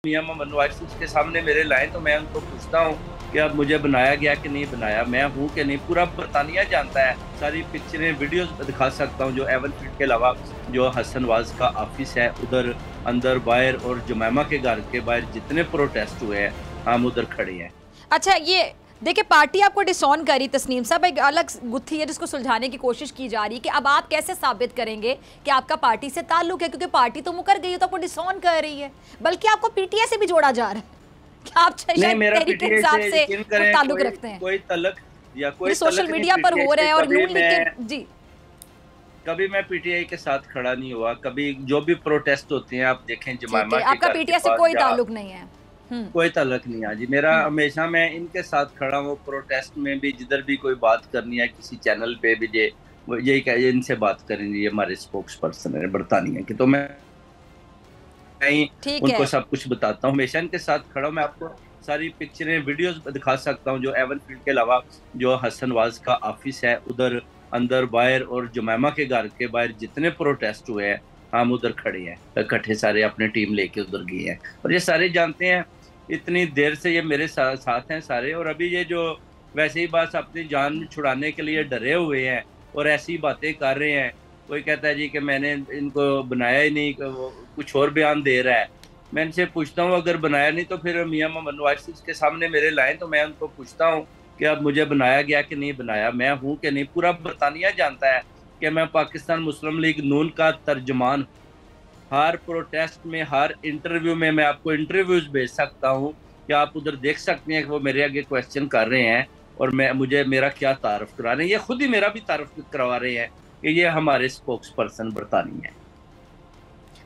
मियां मोहम्मद नवाज शरीफ के सामने मेरे लाएं तो मैं उनको पूछता हूँ कि अब मुझे बनाया गया कि नहीं बनाया, मैं हूँ कि नहीं। पूरा बरतानिया जानता है, सारी पिक्चरें वीडियोस दिखा सकता हूँ। जो एवन फील्ड के अलावा जो हसन वाज का ऑफिस है उधर अंदर बाहर, और जुमैमा के घर के बाहर जितने प्रोटेस्ट हुए हैं हम उधर खड़े हैं। अच्छा, ये देखिए, पार्टी आपको डिसऑन करी, तस्नीम साहब एक अलग गुत्थी है जिसको सुलझाने की कोशिश की जा रही है कि अब आप कैसे साबित करेंगे कि आपका पार्टी से ताल्लुक है, क्योंकि पार्टी तो मुकर गई है, तो आपको डिसऑन कर रही है, बल्कि आपको पीटीआई से भी जोड़ा जा रहा है कि आप शायद तहरीक इंसाफ से ताल्लुक रखते हैं। कोई तलक या कोई सोशल मीडिया पर हो रहा है और नून लीग के जी कभी मैं पीटीआई के साथ खड़ा नहीं हुआ। कभी जो भी प्रोटेस्ट होते हैं आप देखें जमामा के, आपका पीटीआई से कोई ताल्लुक नहीं है। कोई ताल्लुक नहीं है जी मेरा। हमेशा मैं इनके साथ खड़ा हूँ प्रोटेस्ट में भी, जिधर भी कोई बात करनी है किसी चैनल पे भी, यही कहे इनसे बात करेंगे, ये हमारे स्पोक्स पर्सन है बरतानिया के, तो मैं उनको सब कुछ बताता हूँ, हमेशा इनके साथ खड़ा हूँ। मैं आपको सारी पिक्चरें वीडियोस दिखा सकता हूँ। जो एवन फील्ड के अलावा जो हसन वाज का ऑफिस है उधर अंदर बाहर, और जुमैमा के घर के बाहर जितने प्रोटेस्ट हुए हैं हम उधर खड़े हैं इकट्ठे, सारे अपने टीम लेके उधर गए हैं। और ये सारे जानते हैं, इतनी देर से ये मेरे साथ हैं सारे। और अभी ये जो वैसे ही बात अपनी जान छुड़ाने के लिए डरे हुए हैं और ऐसी बातें कर रहे हैं। कोई कहता है जी कि मैंने इनको बनाया ही नहीं, वो कुछ और बयान दे रहा है। मैं इनसे पूछता हूँ अगर बनाया नहीं तो फिर मियां मोहम्मद नवाज शरीफ के सामने मेरे लाएं तो मैं उनको पूछता हूँ कि अब मुझे बनाया गया कि नहीं बनाया, मैं हूँ कि नहीं। पूरा बरतानिया जानता है कि मैं पाकिस्तान मुस्लिम लीग नून का तर्जमान। हर प्रोटेस्ट में, हर इंटरव्यू में मैं आपको इंटरव्यूज भेज सकता हूँ कि आप उधर देख सकते हैं कि वो मेरे आगे क्वेश्चन कर रहे हैं और मुझे मेरा क्या तारुफ करा रहे हैं। ये खुद ही मेरा भी तारुफ करवा रहे हैं कि ये हमारे स्पोक्स पर्सन बरतानिया है।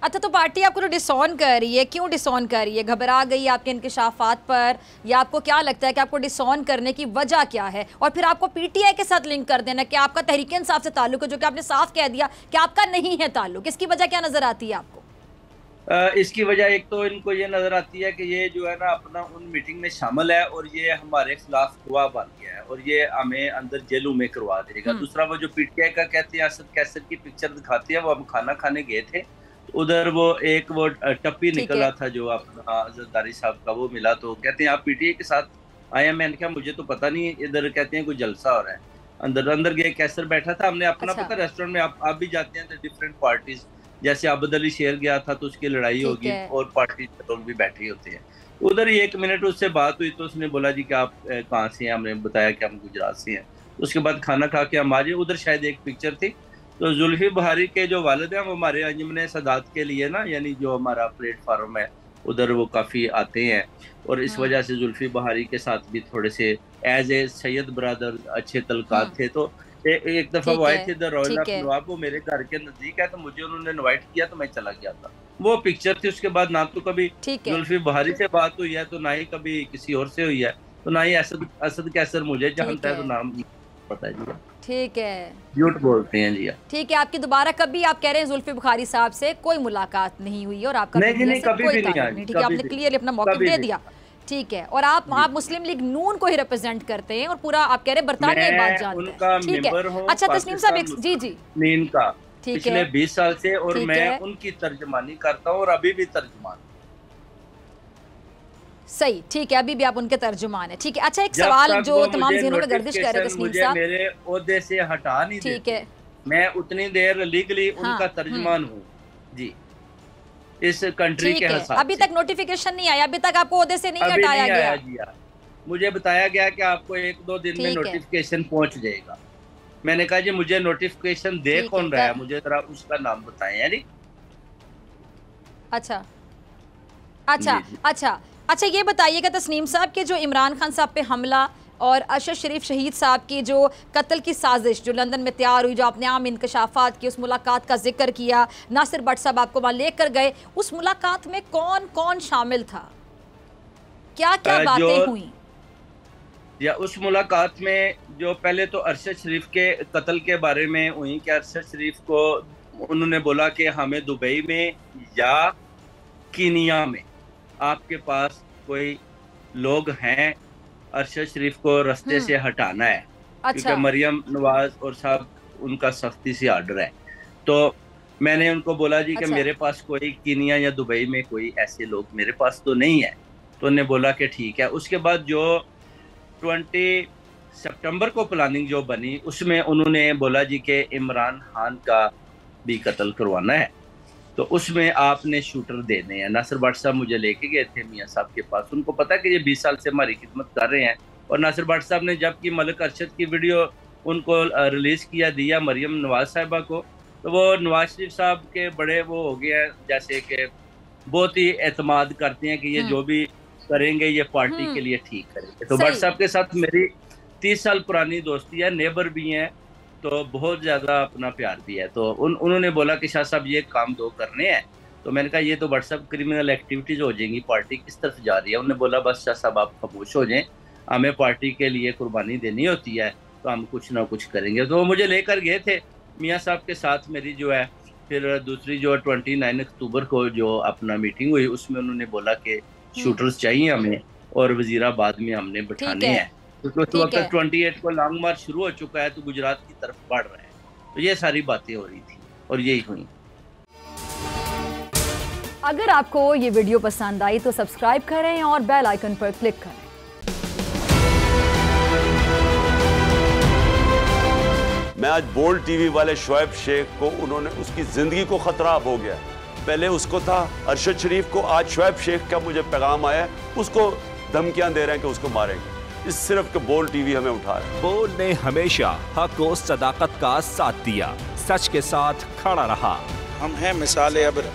अच्छा, तो पार्टी आपको तो डिसऑन कर रही है, क्यों डिसऑन कर रही है? घबरा गई आपके इंकशाफात पर, या आपको क्या लगता है कि आपको डिसऑन करने की वजह क्या है? और फिर आपको पीटीआई के साथ लिंक कर देना कि आपका तहरीक इंसाफ से ताल्लुक है, जो कि आपने साफ कह दिया कि आपका नहीं है ताल्लुक। इसकी वजह क्या नजर आती है आपको? इसकी वजह एक तो इनको ये नजर आती है कि ये जो है ना अपना उन मीटिंग में शामिल है और ये हमारे खिलाफ गवाह बन गया है और ये हमें अंदर जेलों में करवा देगा। दूसरा, वो जो पीटीआई का कहते हैं असद कैसर की पिक्चर दिखाती है, वो हम खाना खाने गए थे, उधर वो एक वो टप्पी निकला था जो अपना जरदारी साहब का, वो मिला तो कहते हैं आप पीटीआई के साथ आए हैं। मैंने कहा मुझे तो पता नहीं, इधर कहते हैं कोई जलसा हो रहा है। अंदर गए, कैसर बैठा था, हमने अपना पता रेस्टोरेंट में आप भी जाते हैं तो डिफरेंट पार्टीज, जैसे अब्दुल अली शेर गया था तो उसकी लड़ाई होगी और पार्टी के लोग भी बैठे होते हैं। उधर ही 1 मिनट उससे बात हुई तो उसने बोला जी कि आप कहाँ से हैं, हमने बताया कि हम गुजरात से हैं। उसके बाद खाना खा के हम आ जाए, उधर शायद एक पिक्चर थी तो जुल्फी बुखारी के जो वालिद हैं वो हमारे अंजुमन सदात के लिए ना, यानी जो हमारा प्लेटफार्म है उधर वो काफ़ी आते हैं और इस वजह से जुल्फी बुखारी के साथ भी थोड़े से एज ए सैयद ब्रदर अच्छे तल्कात थे। तो एक दफा वो आए थे द रॉयल ऑफ नवाब, वो मेरे घर के नजदीक है तो मुझे उन्होंने इनवाइट किया तो मैं चला गया था। वो पिक्चर थी। उसके बाद ना तो कभी जुल्फी बुखारी से बात हुई है तो ना ही कभी किसी और से हुई है, तो ना ही असद कैसर मुझे जानता है, तो नाम पता है जी। ठीक है, झूठ बोलते हैं जी। ठीक है, आपकी दोबारा कभी आप कह रहे हैं जुल्फी बुखारी साहब से कोई मुलाकात नहीं हुई और आपका नहीं, कभी भी नहीं आई, ठीक है, आपने क्लियरली अपना मौक़िफ़ दे दिया। ठीक है, और आप मुस्लिम लीग नून को ही रिप्रेजेंट करते हैं और पूरा आप कह रहे हैं बरतानिया की बात जानते हैं। ठीक है, अच्छा तस्नीम साहब, जी जी नीन का पिछले 20 साल से, और मैं उनकी तर्जमानी करता हूँ और अभी भी तर्जमान। सही, ठीक है, अभी भी आप उनके तर्जुमान है। ठीक है, अच्छा एक सवाल जो तमाम ज़हनों में गर्दिश कर रहे हैं तस्नीम साहब, मेरे ओहदे से हटा नहीं ठीक है, मैं उतनी देर लीगली उनका तर्जुमान हूँ जी इस कंट्री के हिसाब से। अभी तक नोटिफिकेशन नहीं आया, अभी तक आपको ओहदे से नहीं हटाया गया जी। मुझे बताया गया कि आपको 1-2 दिन में नोटिफिकेशन पहुंच जाएगा। मैंने कहा जी मुझे नोटिफिकेशन दे कौन रहा है, मुझे जरा उसका नाम बताएं यानी। अच्छा अच्छा अच्छा अच्छा, ये बताइएगा तस्नीम साहब के जो इमरान खान साहब पे हमला और अरशद शरीफ शहीद साहब की जो कत्ल की साजिश जो लंदन में तैयार हुई, जो आपने आम इंकशाफात की, उस मुलाकात का जिक्र किया, नासिर भट्ट साहब आपको वहाँ लेकर गए, उस मुलाकात में कौन कौन शामिल था, क्या क्या बातें हुई? या उस मुलाकात में जो पहले तो अरशद शरीफ के कत्ल के बारे में हुई कि अरशद शरीफ को उन्होंने बोला कि हमें दुबई में या कीनिया में आपके पास कोई लोग हैं, अरशद शरीफ को रास्ते से हटाना है। क्योंकि मरियम नवाज और साहब उनका सख्ती से आर्डर है। तो मैंने उनको बोला जी कि अच्छा। मेरे पास कोई कीनिया या दुबई में कोई ऐसे लोग मेरे पास तो नहीं है। तो उन्होंने बोला कि ठीक है। उसके बाद जो 20 सितंबर को प्लानिंग जो बनी उसमें उन्होंने बोला जी कि इमरान खान का भी कत्ल करवाना है, तो उसमें आपने शूटर देने हैं। नासिर भट्ट साहब मुझे लेके गए थे मियाँ साहब के पास, उनको पता कि ये 20 साल से हमारी खिदमत कर रहे हैं। और नासिर भट्ट साहब ने जबकि मलिक अरशद की वीडियो उनको रिलीज किया दिया मरियम नवाज साहिबा को, तो वो नवाज शरीफ साहब के बड़े वो हो गए हैं, जैसे कि बहुत ही एतमाद करते हैं कि ये जो भी करेंगे ये पार्टी के लिए ठीक करेंगे। तो भट्ट साहब के साथ मेरी 30 साल पुरानी दोस्ती है, नेबर भी हैं, तो बहुत ज़्यादा अपना प्यार भी है। तो उन्होंने बोला कि शाह साहब ये काम दो करने हैं। तो मैंने कहा ये तो व्हाट्सएप क्रिमिनल एक्टिविटीज़ हो जाएंगी, पार्टी किस तरफ जा रही है। उन्होंने बोला बस शाह साहब आप खामोश हो जाएं, हमें पार्टी के लिए कुर्बानी देनी होती है तो हम कुछ ना कुछ करेंगे। तो वो मुझे लेकर गए थे मियाँ साहब के साथ। मेरी जो है फिर दूसरी जो 29 अक्टूबर को जो अपना मीटिंग हुई उसमें उन्होंने बोला कि शूटर्स चाहिए हमें और वजीराबाद में हमने बिठाने हैं, क्योंकि उस वक्त 28 को लॉन्ग मार्च शुरू हो चुका है तो गुजरात की तरफ बढ़ रहा है। तो ये सारी बातें हो रही थी और यही हुई। अगर आपको ये वीडियो पसंद आई तो सब्सक्राइब करें और बेल आइकन पर क्लिक करें। मैं आज बोल्ड टीवी वाले शोएब शेख को, उन्होंने उसकी जिंदगी को खतरा हो गया। पहले उसको था अरशद शरीफ को, आज शोएब शेख का मुझे पैगाम आया, उसको धमकियां दे रहे हैं कि उसको मारेंगे। इस सिर्फ के बोल्ड टीवी हमें उठा रहा है। बोल्ड ने हमेशा हक और सदाकत का साथ दिया, सच के साथ खड़ा रहा। हम हैं मिसाल अब्र,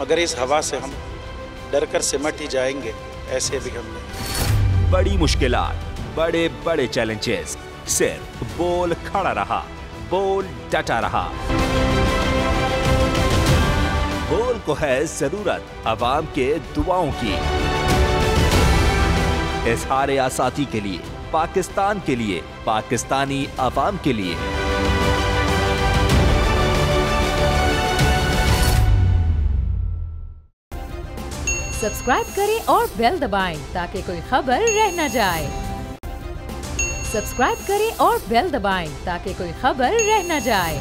मगर इस हवा से हम डर कर सिमट ही जाएंगे, ऐसे भी हमने। बड़ी मुश्किलात, बड़े बड़े चैलेंजेस, सिर्फ बोल खड़ा रहा, बोल डटा रहा। बोल को है जरूरत अवाम के दुआओं की। इजहार आसाती के लिए, पाकिस्तान के लिए, पाकिस्तानी अवाम के लिए। सब्सक्राइब करें और बेल दबाएं ताकि कोई खबर रह न जाए। सब्सक्राइब करें और बेल दबाएं ताकि कोई खबर रह न जाए।